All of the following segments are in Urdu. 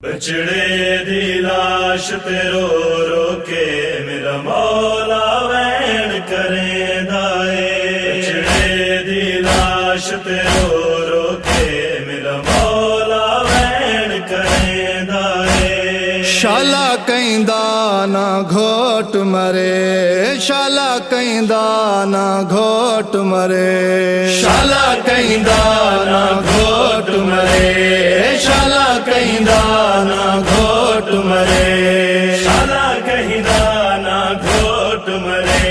بچڑے دی لاش تے رو رو کے میرا مولا وین کریں دائے، بچڑے دی لاش تے رو رو کے میرا مولا وین کریں دائے۔ شالا کہندا نہ گھوٹ مرے، شالا کہندا نہ گھوٹ مرے، شالا کہندا نہ گھوٹ مرے، شالا کہندا نہ گھوٹ مرے، شالا کہندا نہ گھوٹ مرے،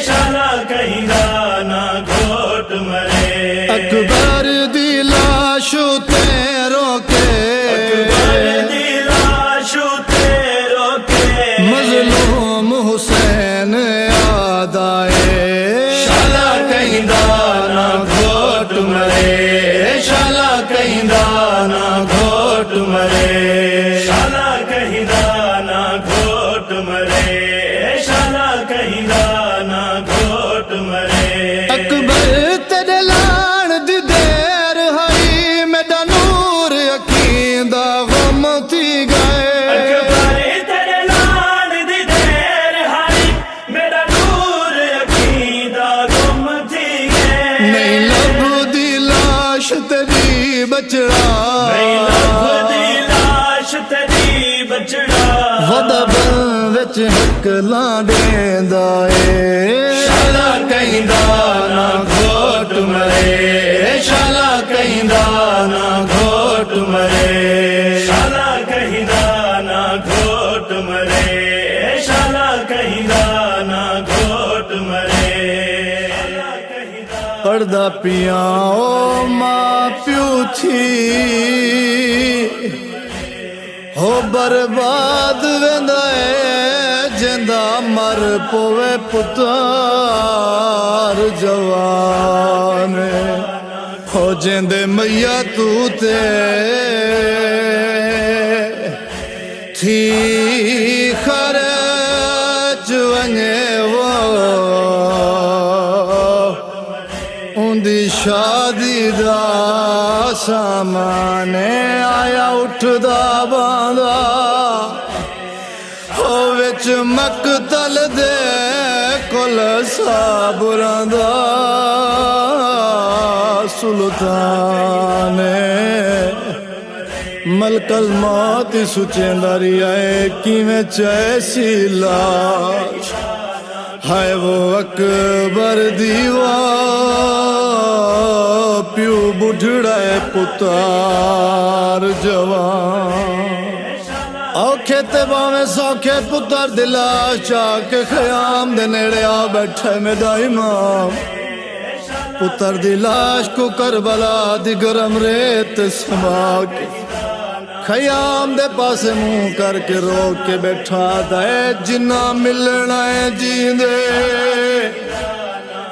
شالا کہندا نہ گھوٹ مرے۔ اکبر دی لاش تے روکے، اکبر دی لاش تے روکے، مظلوم حسین یاد آئے۔ شالا کہندا نہ گھوٹ مرے، شالا کہندا نہ گھوٹ مرے، شالا کہندا نہ گھوٹ مرے، شالا کہندا نہ گھوٹ مرے۔ اکبر تیرے لان دی دیر ہوئی، میرا نور یقین دا غم تھی گئے۔ اکبر تیرے لان دی دیر ہوئی، میرا نور یقین دا غم تھی گئے۔ نہیں لبدی لاش تیری بچڑا، نہیں لبدی لاش تیری بچڑا، ودا بن وچ حق لانڈیندا اے۔ شالا کہندا نہ گھوٹ مرے، شالا کہندا نہ گھوٹ مرے، شالا کہندا نہ گھوٹ مرے، شالا کہندا نہ گھوٹ مرے۔ پردہ پیاں او ماں پیو تھی، ہو برباد ویندا اے جیندا مر پوے پتار جوان، ہو جیندے میاں تو تے تھی خرچ ونجے وہ اندی شادی دا سامان آیا اٹھدا باندا، ہو وچ مقتل دے کل صابراں دا سلطان، ملک الموت سچیندا رہیا ہے کیویں چیسی لاش، ہائے وہ اکبر دیوار پیو بڑھڑا ہے پتار جوان، اوکھے تے باویں سوکھے پتر دلا چاہ کے خیام دے نیڑے آ بیٹھے میرا امام، پتر دی لاش کو کربلا دی گرم ریت سما کے خیام دے پاسے منہ کر کے روک کے بیٹھا دے جنہ ملنا ہے جیندے،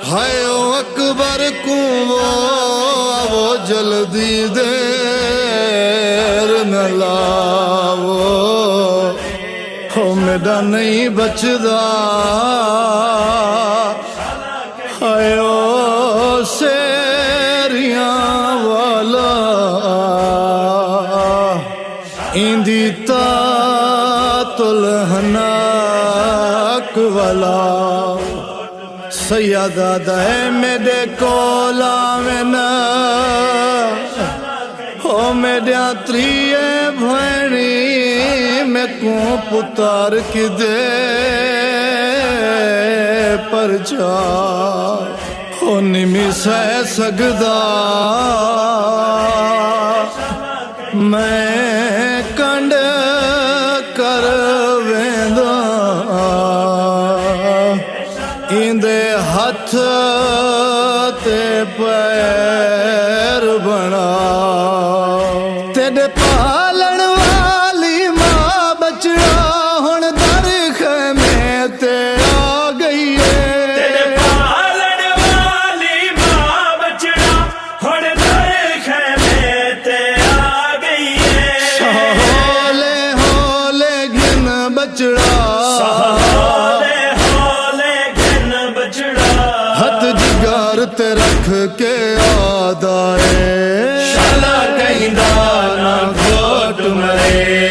ہائے او اکبر کو وہ جلدی دیر نہ لاو، ہو میرا نہیں بچدا، ہائے او سیریاں والا ایندی تلہناک والا، سیادہ دے میرے کول آویں ہو میرے تریے بھینی میں کو پتار کی دے پر جا، ہو نمی سہ سگدا میں کنڈ کر ویندا، ایندے ہتھ تے پیر بنا، تیرے پالن والی ماں بچڑا ہن در خیمے تے آ گئی ہے، تیرے پالن والی ماں بچڑا ہن در خیمے تے آ گئی ہے، ہولے ہولے گھن بچڑا، ہولے گھن بچڑا، ہتھ جگر تے رکھ کے آدا ہے، شالا کہندا نہ گھوٹ مرے۔